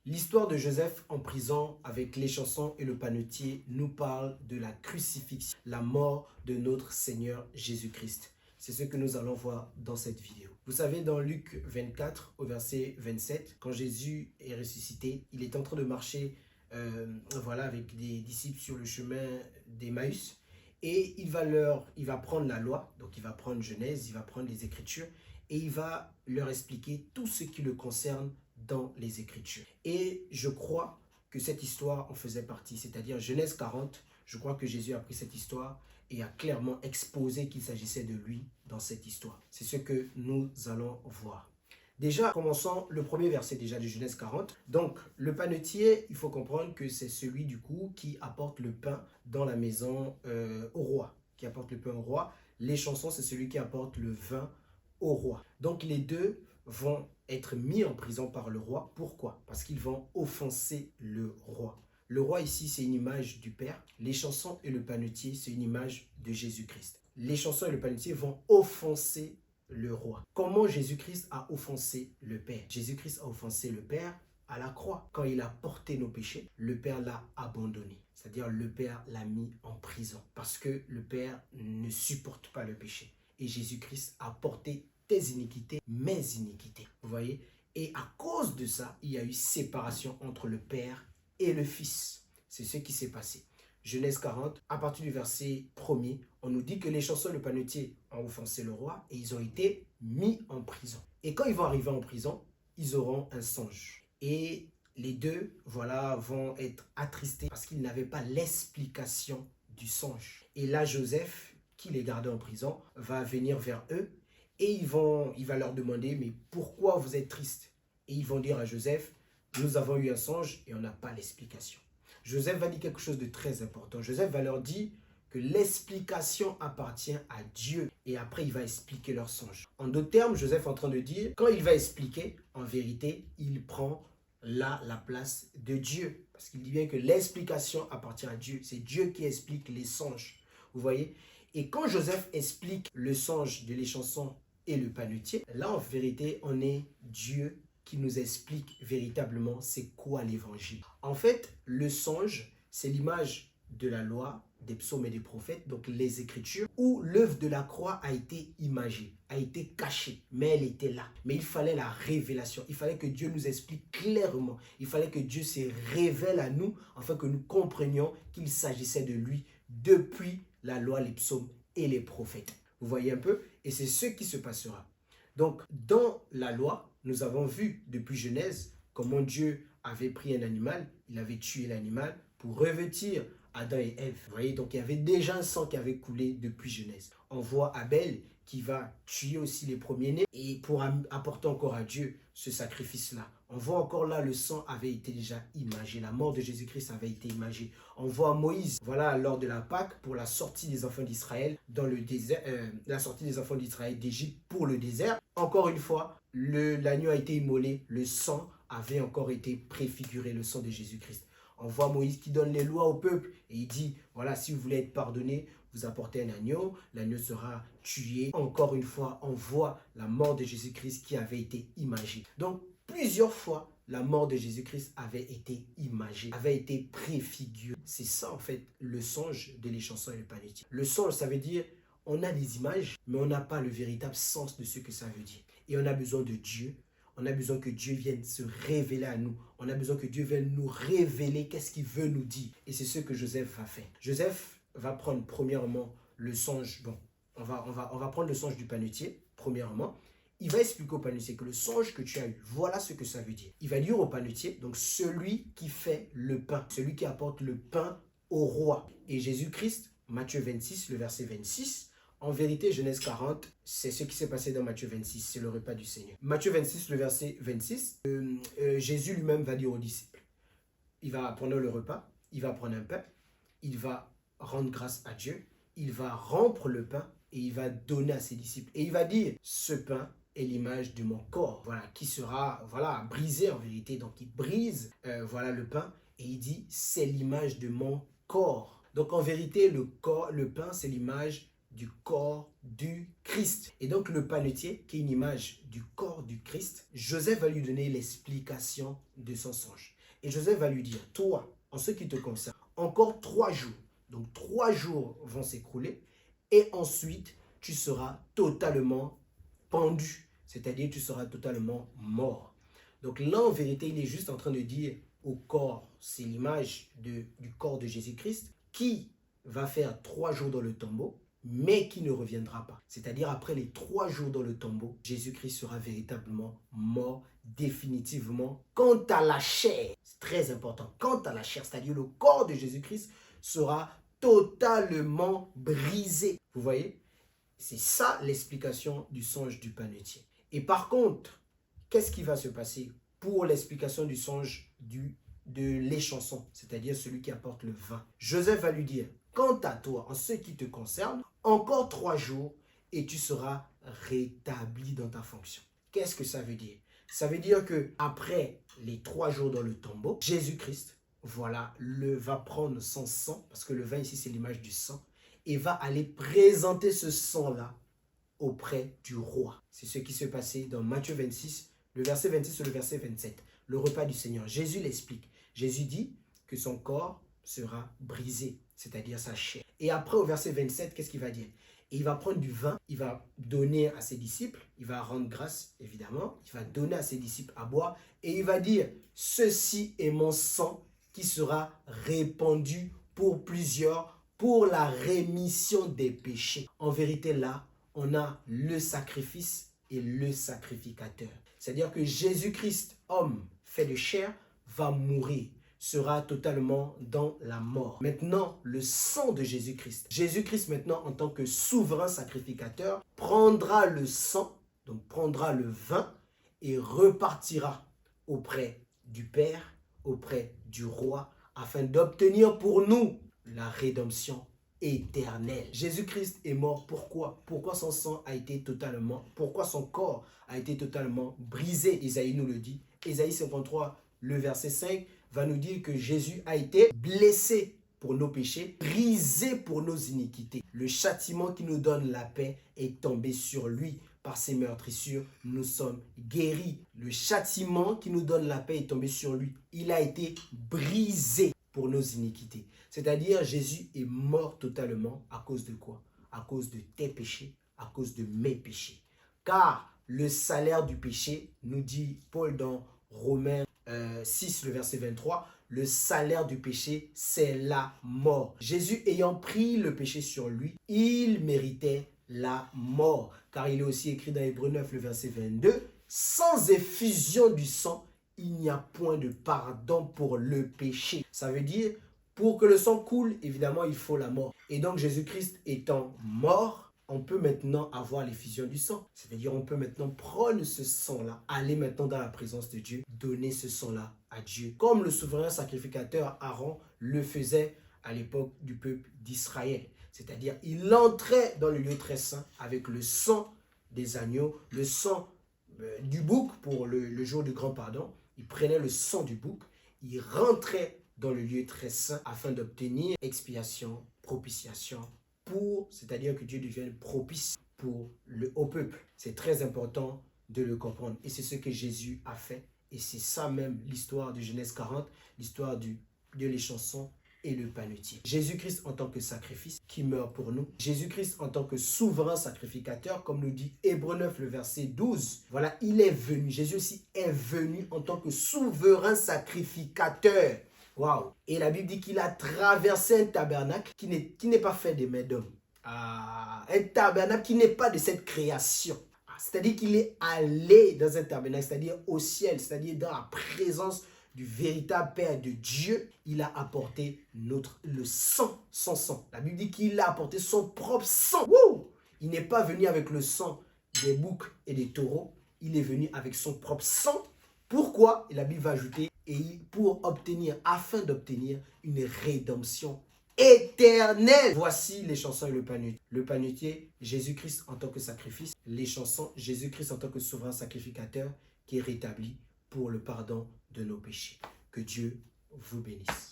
L'histoire de Joseph en prison avec l'échanson et le panetier nous parle de la crucifixion, la mort de notre Seigneur Jésus-Christ. C'est ce que nous allons voir dans cette vidéo. Vous savez, dans Luc 24 au verset 27, quand Jésus est ressuscité, il est en train de marcher avec des disciples sur le chemin d'Emmaüs et il va prendre la loi, donc il va prendre Genèse, il va prendre les Écritures et il va leur expliquer tout ce qui le concerne dans les Écritures. Et je crois que cette histoire en faisait partie, c'est-à-dire Genèse 40, je crois que Jésus a pris cette histoire et a clairement exposé qu'il s'agissait de lui dans cette histoire. C'est ce que nous allons voir. Déjà, commençons le premier verset déjà de Genèse 40. Donc, le panetier, il faut comprendre que c'est celui du coup qui apporte le pain dans la maison au roi, qui apporte le pain au roi. L'échanson, c'est celui qui apporte le vin au roi. Donc, les deux vont être mis en prison par le roi. Pourquoi? Parce qu'ils vont offenser le roi. Le roi ici, c'est une image du Père. L'échanson et le panetier, c'est une image de Jésus-Christ. L'échanson et le panetier vont offenser le roi. Comment Jésus-Christ a offensé le Père? Jésus-Christ a offensé le Père à la croix. Quand il a porté nos péchés, le Père l'a abandonné. C'est-à-dire le Père l'a mis en prison parce que le Père ne supporte pas le péché. Et Jésus-Christ a porté tes iniquités, mes iniquités. Vous voyez? Et à cause de ça, il y a eu séparation entre le Père et le Fils. C'est ce qui s'est passé. Genèse 40, à partir du verset 1er, on nous dit que l'échanson et le panetier ont offensé le roi et ils ont été mis en prison. Et quand ils vont arriver en prison, ils auront un songe. Et les deux, vont être attristés parce qu'ils n'avaient pas l'explication du songe. Et là, Joseph, qui les gardait en prison, va venir vers eux et il va leur demander, mais pourquoi vous êtes tristes? Et ils vont dire à Joseph, nous avons eu un songe et on n'a pas l'explication. Joseph va dire quelque chose de très important. Joseph va leur dire que l'explication appartient à Dieu. Et après, il va expliquer leur songe. En d'autres termes, Joseph est en train de dire, quand il va expliquer, en vérité, il prend là la place de Dieu. Parce qu'il dit bien que l'explication appartient à Dieu. C'est Dieu qui explique les songes. Vous voyez? Et quand Joseph explique le songe de l'échanson et le panetier, là, en vérité, on est Dieu qui nous explique véritablement c'est quoi l'évangile. En fait, le songe, c'est l'image de la loi, des psaumes et des prophètes, donc les Écritures, où l'œuvre de la croix a été imagée, a été cachée, mais elle était là. Mais il fallait la révélation, il fallait que Dieu nous explique clairement, il fallait que Dieu se révèle à nous, afin que nous comprenions qu'il s'agissait de lui depuis la loi, les psaumes et les prophètes. Vous voyez un peu? Et c'est ce qui se passera. Donc, dans la loi, nous avons vu depuis Genèse comment Dieu avait pris un animal, il avait tué l'animal pour revêtir Adam et Ève. Vous voyez, donc il y avait déjà un sang qui avait coulé depuis Genèse. On voit Abel qui va tuer aussi les premiers-nés et pour apporter encore à Dieu ce sacrifice-là. On voit encore là, le sang avait été déjà imagé, la mort de Jésus-Christ avait été imagée. On voit Moïse, lors de la Pâque, pour la sortie des enfants d'Israël dans le désert, la sortie des enfants d'Israël d'Égypte pour le désert. Encore une fois, l'agneau a été immolé, le sang avait encore été préfiguré, le sang de Jésus-Christ. On voit Moïse qui donne les lois au peuple et il dit, voilà, si vous voulez être pardonné, vous apportez un agneau, l'agneau sera tué. Encore une fois, on voit la mort de Jésus-Christ qui avait été imagée. Donc, plusieurs fois, la mort de Jésus-Christ avait été imagée, avait été préfigurée. C'est ça, en fait, le songe de l'échanson et le panetier. Le songe, ça veut dire, on a des images, mais on n'a pas le véritable sens de ce que ça veut dire. Et on a besoin de Dieu. On a besoin que Dieu vienne se révéler à nous. On a besoin que Dieu vienne nous révéler qu'est-ce qu'il veut nous dire. Et c'est ce que Joseph va faire. Joseph va prendre premièrement le songe. Bon, on va prendre le songe du panetier, premièrement. Il va expliquer au panetier que le songe que tu as eu, voilà ce que ça veut dire. Il va dire au panetier, donc celui qui fait le pain, celui qui apporte le pain au roi. Et Jésus-Christ, Matthieu 26, le verset 26, en vérité, Genèse 40, c'est ce qui s'est passé dans Matthieu 26, c'est le repas du Seigneur. Matthieu 26, le verset 26, Jésus lui-même va dire aux disciples, il va prendre le repas, il va prendre un pain, il va rendre grâce à Dieu, il va rompre le pain et il va donner à ses disciples. Et il va dire, ce pain est l'image de mon corps, qui sera brisé en vérité. Donc il brise le pain et il dit, c'est l'image de mon corps. Donc en vérité, le pain, c'est l'image du corps du Christ. Et donc le panetier, qui est une image du corps du Christ, Joseph va lui donner l'explication de son songe. Et Joseph va lui dire, toi, en ce qui te concerne, encore 3 jours. Donc 3 jours vont s'écrouler et ensuite tu seras totalement pendu. C'est-à-dire tu seras totalement mort. Donc là, en vérité, il est juste en train de dire au corps, c'est l'image du corps de Jésus-Christ, qui va faire 3 jours dans le tombeau, mais qui ne reviendra pas. C'est-à-dire après les 3 jours dans le tombeau, Jésus-Christ sera véritablement mort définitivement. Quant à la chair, c'est très important, quant à la chair, c'est-à-dire le corps de Jésus-Christ sera totalement brisé. Vous voyez? C'est ça l'explication du songe du panetier. Et par contre, qu'est-ce qui va se passer pour l'explication du songe de l'échanson, c'est-à-dire celui qui apporte le vin? Joseph va lui dire, quant à toi, en ce qui te concerne, encore 3 jours et tu seras rétabli dans ta fonction. Qu'est-ce que ça veut dire? Ça veut dire que après les 3 jours dans le tombeau, Jésus-Christ, voilà, va prendre son sang, parce que le vin ici c'est l'image du sang, et va aller présenter ce sang-là auprès du roi. C'est ce qui s'est passé dans Matthieu 26, le verset 26 et le verset 27. Le repas du Seigneur. Jésus l'explique. Jésus dit que son corps sera brisé, c'est-à-dire sa chair. Et après, au verset 27, qu'est-ce qu'il va dire? Et il va prendre du vin, il va donner à ses disciples, il va rendre grâce, évidemment, il va donner à ses disciples à boire, et il va dire, ceci est mon sang qui sera répandu pour plusieurs, pour la rémission des péchés. En vérité, là, on a le sacrifice et le sacrificateur. C'est-à-dire que Jésus-Christ, homme fait de chair, va mourir, sera totalement dans la mort. Maintenant, le sang de Jésus-Christ. Jésus-Christ, maintenant, en tant que souverain sacrificateur, prendra le sang, donc prendra le vin et repartira auprès du Père, auprès du roi, afin d'obtenir pour nous la rédemption éternelle. Jésus-Christ est mort. Pourquoi? Pourquoi son sang a été totalement, pourquoi son corps a été totalement brisé? Isaïe nous le dit. Isaïe 53, le verset 5, va nous dire que Jésus a été blessé pour nos péchés, brisé pour nos iniquités. Le châtiment qui nous donne la paix est tombé sur lui. Par ses meurtrissures, nous sommes guéris. Le châtiment qui nous donne la paix est tombé sur lui. Il a été brisé pour nos iniquités. C'est-à-dire, Jésus est mort totalement à cause de quoi? À cause de tes péchés, à cause de mes péchés. Car le salaire du péché, nous dit Paul dans Romains 6, le verset 23, le salaire du péché, c'est la mort. Jésus ayant pris le péché sur lui, il méritait la mort. Car il est aussi écrit dans Hébreux 9, le verset 22, sans effusion du sang, il n'y a point de pardon pour le péché. Ça veut dire, pour que le sang coule, évidemment, il faut la mort. Et donc, Jésus-Christ étant mort, on peut maintenant avoir l'effusion du sang. C'est-à-dire, on peut maintenant prendre ce sang-là, aller maintenant dans la présence de Dieu, donner ce sang-là à Dieu. Comme le souverain sacrificateur Aaron le faisait à l'époque du peuple d'Israël. C'est-à-dire, il entrait dans le lieu très saint avec le sang des agneaux, le sang du bouc pour le jour du grand pardon. Il prenait le sang du bouc, il rentrait dans le lieu très saint afin d'obtenir expiation, propitiation, c'est-à-dire que Dieu devienne propice au peuple. C'est très important de le comprendre. Et c'est ce que Jésus a fait. Et c'est ça même l'histoire de Genèse 40, l'histoire de l'échanson et le panetier. Jésus-Christ en tant que sacrifice qui meurt pour nous. Jésus-Christ en tant que souverain sacrificateur, comme nous dit Hébreux 9, le verset 12. Voilà, il est venu. Jésus aussi est venu en tant que souverain sacrificateur. Waouh! Et la Bible dit qu'il a traversé un tabernacle qui n'est pas fait des mains d'hommes. Un tabernacle qui n'est pas de cette création. C'est-à-dire qu'il est allé dans un tabernacle, c'est-à-dire au ciel, c'est-à-dire dans la présence du véritable Père de Dieu. Il a apporté le sang, son sang. La Bible dit qu'il a apporté son propre sang. Wouh! Il n'est pas venu avec le sang des boucs et des taureaux. Il est venu avec son propre sang. Pourquoi? Et la Bible va ajouter, afin d'obtenir une rédemption éternelle. Voici les chansons et le panetier. Le panetier, Jésus-Christ en tant que sacrifice. Les chansons, Jésus-Christ en tant que souverain sacrificateur qui est rétabli pour le pardon de nos péchés. Que Dieu vous bénisse.